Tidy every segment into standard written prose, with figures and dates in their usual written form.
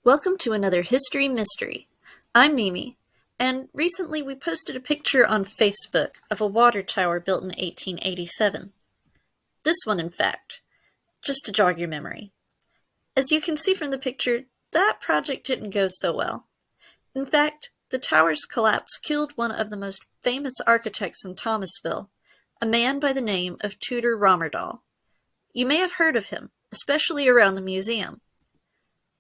Welcome to another History Mystery. I'm Mimi, and recently we posted a picture on Facebook of a water tower built in 1887. This one, in fact, just to jog your memory. As you can see from the picture, that project didn't go so well. In fact, the tower's collapse killed one of the most famous architects in Thomasville, a man by the name of Tudor Rommerdall. You may have heard of him, especially around the museum.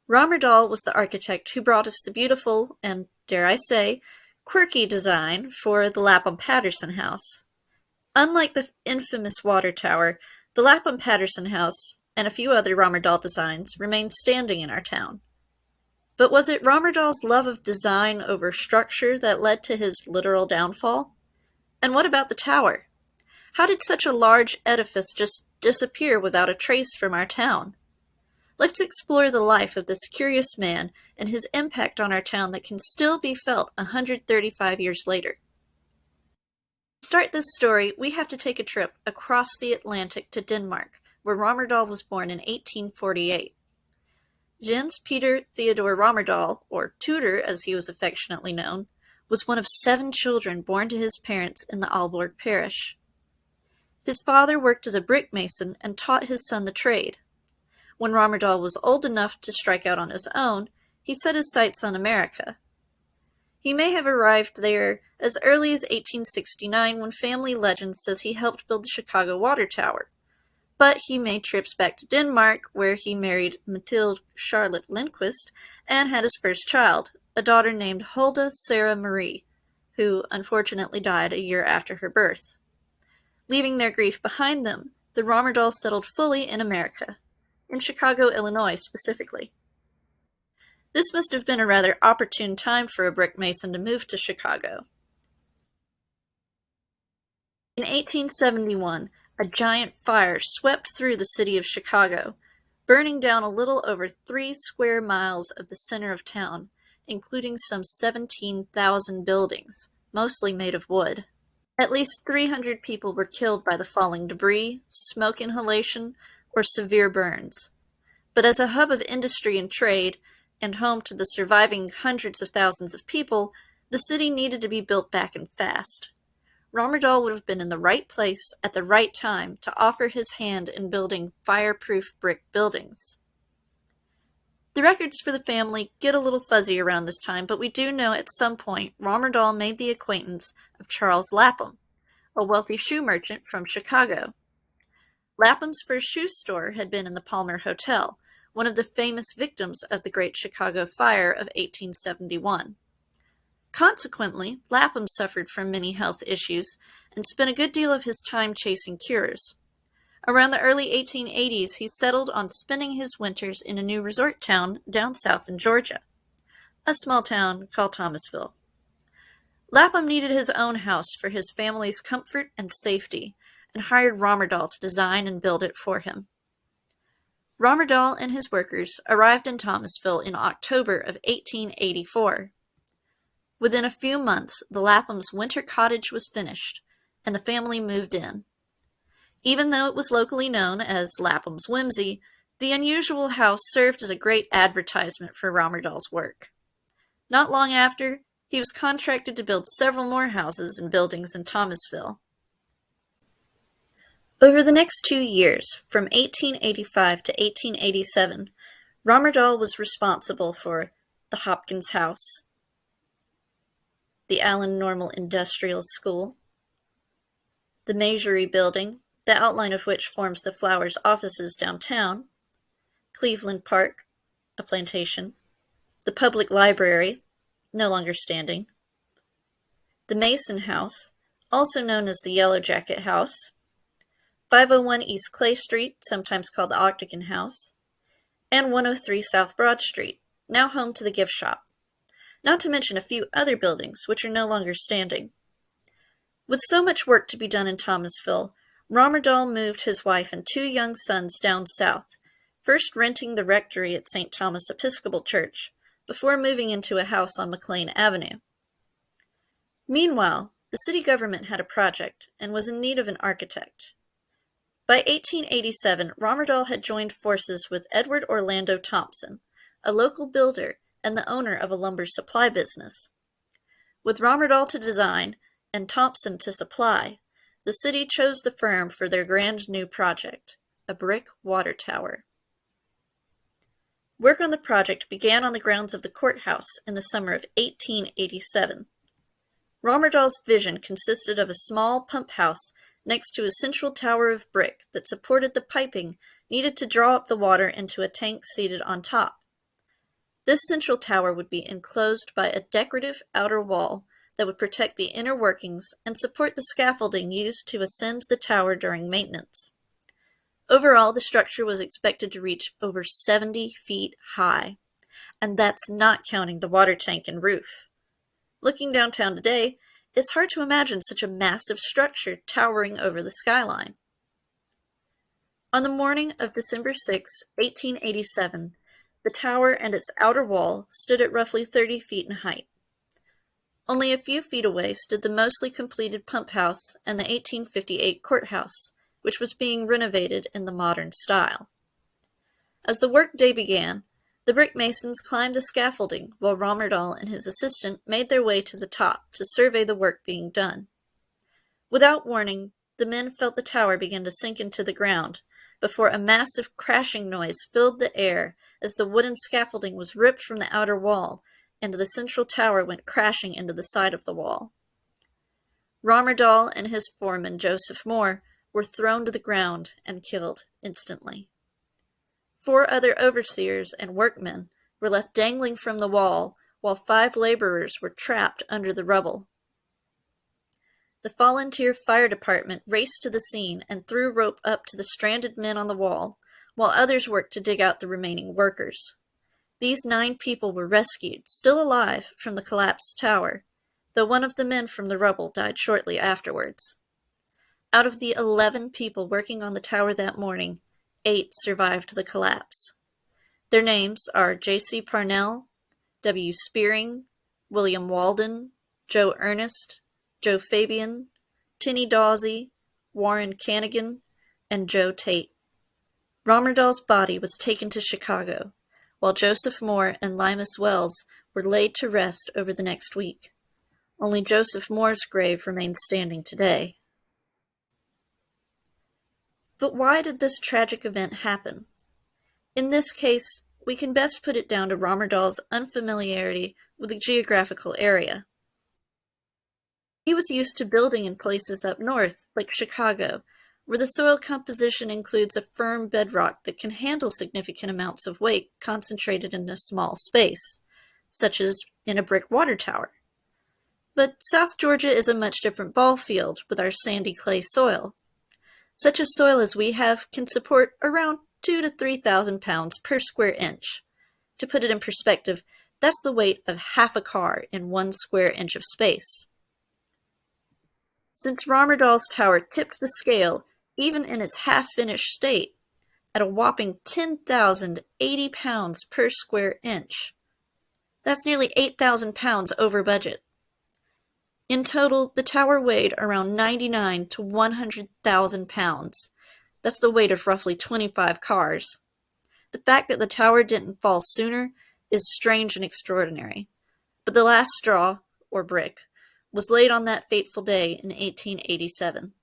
Rommerdall was the architect who brought us the beautiful and, dare I say, quirky design for the Lapham-Patterson House. Unlike the infamous water tower, the Lapham-Patterson House and a few other Rommerdall designs remain standing in our town. But was it Rommerdall's love of design over structure that led to his literal downfall? And what about the tower? How did such a large edifice just disappear without a trace from our town? Let's explore the life of this curious man and his impact on our town that can still be felt 135 years later. To start this story, we have to take a trip across the Atlantic to Denmark, where Rommerdall was born in 1848. Jens Peter Theodor Rommerdall, or Tudor as he was affectionately known, was one of 7 children born to his parents in the Aalborg parish. His father worked as a brick mason and taught his son the trade. When Rommerdall was old enough to strike out on his own, he set his sights on America. He may have arrived there as early as 1869 when family legend says he helped build the Chicago water tower, but he made trips back to Denmark where he married Mathilde Charlotte Lindquist and had his first child, a daughter named Hulda Sarah Marie, who unfortunately died a year after her birth. Leaving their grief behind them, the Rommerdalls settled fully in America. In Chicago, Illinois, specifically. This must have been a rather opportune time for a brick mason to move to Chicago. In 1871, a giant fire swept through the city of Chicago, burning down a little over 3 square miles of the center of town, including some 17,000 buildings, mostly made of wood. At least 300 people were killed by the falling debris, smoke inhalation, or severe burns. But as a hub of industry and trade, and home to the surviving hundreds of thousands of people, the city needed to be built back and fast. Rommerdall would have been in the right place at the right time to offer his hand in building fireproof brick buildings. The records for the family get a little fuzzy around this time, but we do know at some point Rommerdall made the acquaintance of Charles Lapham, a wealthy shoe merchant from Chicago. Lapham's first shoe store had been in the Palmer Hotel, one of the famous victims of the Great Chicago Fire of 1871. Consequently, Lapham suffered from many health issues and spent a good deal of his time chasing cures. Around the early 1880s, he settled on spending his winters in a new resort town down south in Georgia, a small town called Thomasville. Lapham needed his own house for his family's comfort and safety, and hired Rommerdall to design and build it for him. Rommerdall and his workers arrived in Thomasville in October of 1884. Within a few months, the Lapham's winter cottage was finished, and the family moved in. Even though it was locally known as Lapham's Whimsy, the unusual house served as a great advertisement for Rommerdall's work. Not long after, he was contracted to build several more houses and buildings in Thomasville. Over the next 2 years, from 1885 to 1887, Rommerdall was responsible for the Hopkins House, the Allen Normal Industrial School, the Maiserie Building, the outline of which forms the Flowers offices downtown, Cleveland Park, a plantation, the Public Library, no longer standing, the Mason House, also known as the Yellow Jacket House, 501 East Clay Street, sometimes called the Octagon House, and 103 South Broad Street, now home to the gift shop, not to mention a few other buildings which are no longer standing. With so much work to be done in Thomasville, Rommerdall moved his wife and 2 young sons down south, first renting the rectory at St. Thomas Episcopal Church, before moving into a house on McLean Avenue. Meanwhile, the city government had a project and was in need of an architect. By 1887, Rommerdall had joined forces with Edward Orlando Thompson, a local builder and the owner of a lumber supply business. With Rommerdall to design and Thompson to supply, the city chose the firm for their grand new project, a brick water tower. Work on the project began on the grounds of the courthouse in the summer of 1887. Rommerdall's vision consisted of a small pump house next to a central tower of brick that supported the piping needed to draw up the water into a tank seated on top. This central tower would be enclosed by a decorative outer wall that would protect the inner workings and support the scaffolding used to ascend the tower during maintenance. Overall, the structure was expected to reach over 70 feet high, and that's not counting the water tank and roof. Looking downtown today, it's hard to imagine such a massive structure towering over the skyline. On the morning of December 6, 1887, the tower and its outer wall stood at roughly 30 feet in height. Only a few feet away stood the mostly completed pump house and the 1858 courthouse, which was being renovated in the modern style. As the workday began, the brick masons climbed the scaffolding while Rommerdall and his assistant made their way to the top to survey the work being done. Without warning, the men felt the tower begin to sink into the ground before a massive crashing noise filled the air as the wooden scaffolding was ripped from the outer wall and the central tower went crashing into the side of the wall. Rommerdall and his foreman, Joseph Moore, were thrown to the ground and killed instantly. 4 other overseers and workmen were left dangling from the wall, while 5 laborers were trapped under the rubble. The volunteer fire department raced to the scene and threw rope up to the stranded men on the wall, while others worked to dig out the remaining workers. These 9 people were rescued, still alive, from the collapsed tower, though one of the men from the rubble died shortly afterwards. Out of the 11 people working on the tower that morning, 8 survived the collapse. Their names are J.C. Parnell, W. Spearing, William Walden, Joe Ernest, Joe Fabian, Tinny Dawsey, Warren Canigan, and Joe Tate. Rommerdall's body was taken to Chicago, while Joseph Moore and Limas Wells were laid to rest over the next week. Only Joseph Moore's grave remains standing today. But why did this tragic event happen? In this case, we can best put it down to Rommerdall's unfamiliarity with the geographical area. He was used to building in places up north, like Chicago, where the soil composition includes a firm bedrock that can handle significant amounts of weight concentrated in a small space, such as in a brick water tower. But South Georgia is a much different ball field with our sandy clay soil. Such a soil as we have can support around 2,000 to 3,000 pounds per square inch. To put it in perspective, that's the weight of half a car in 1 square inch of space. Since Rommerdall's tower tipped the scale, even in its half-finished state, at a whopping 10,080 pounds per square inch. That's nearly 8,000 pounds over budget. In total, the tower weighed around 99 to 100,000 pounds. That's the weight of roughly 25 cars. The fact that the tower didn't fall sooner is strange and extraordinary. But the last straw, or brick, was laid on that fateful day in 1887.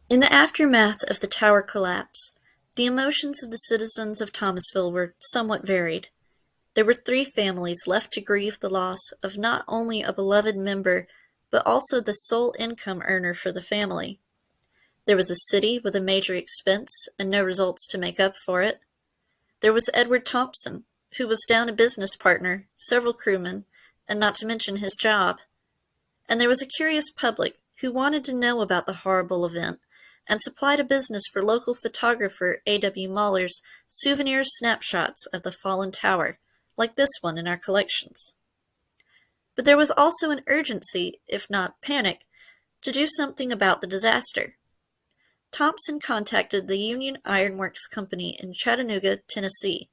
In the aftermath of the tower collapse, the emotions of the citizens of Thomasville were somewhat varied. There were 3 families left to grieve the loss of not only a beloved member, but also the sole income earner for the family. There was a city with a major expense and no results to make up for it. There was Edward Thompson, who was down a business partner, several crewmen, and not to mention his job. And there was a curious public who wanted to know about the horrible event and supplied a business for local photographer A.W. Mahler's souvenir snapshots of the fallen tower, like this one in our collections. But there was also an urgency, if not panic, to do something about the disaster. Thompson contacted the Union Iron Works Company in Chattanooga, Tennessee,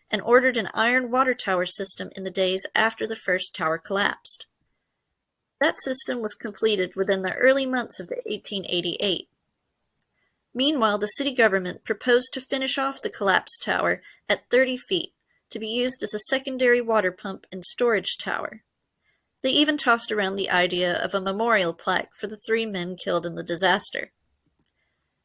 and ordered an iron water tower system in the days after the first tower collapsed. That system was completed within the early months of 1888. Meanwhile, the city government proposed to finish off the collapsed tower at 30 feet, to be used as a secondary water pump and storage tower. They even tossed around the idea of a memorial plaque for the 3 men killed in the disaster.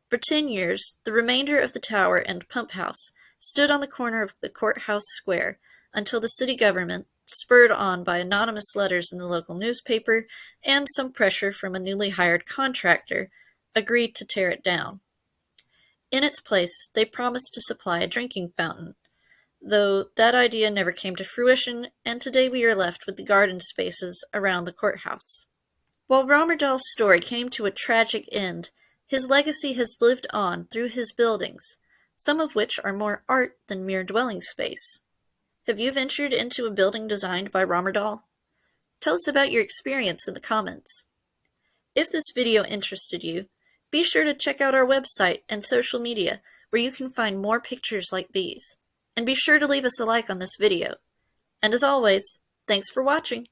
For 10 years, the remainder of the tower and pump house stood on the corner of the courthouse square until the city government, spurred on by anonymous letters in the local newspaper and some pressure from a newly hired contractor, agreed to tear it down. In its place, they promised to supply a drinking fountain, though that idea never came to fruition, and today we are left with the garden spaces around the courthouse. While Rommerdall's story came to a tragic end, his legacy has lived on through his buildings, some of which are more art than mere dwelling space. Have you ventured into a building designed by Rommerdall? Tell us about your experience in the comments. If this video interested you, be sure to check out our website and social media where you can find more pictures like these. And be sure to leave us a like on this video. And as always, thanks for watching!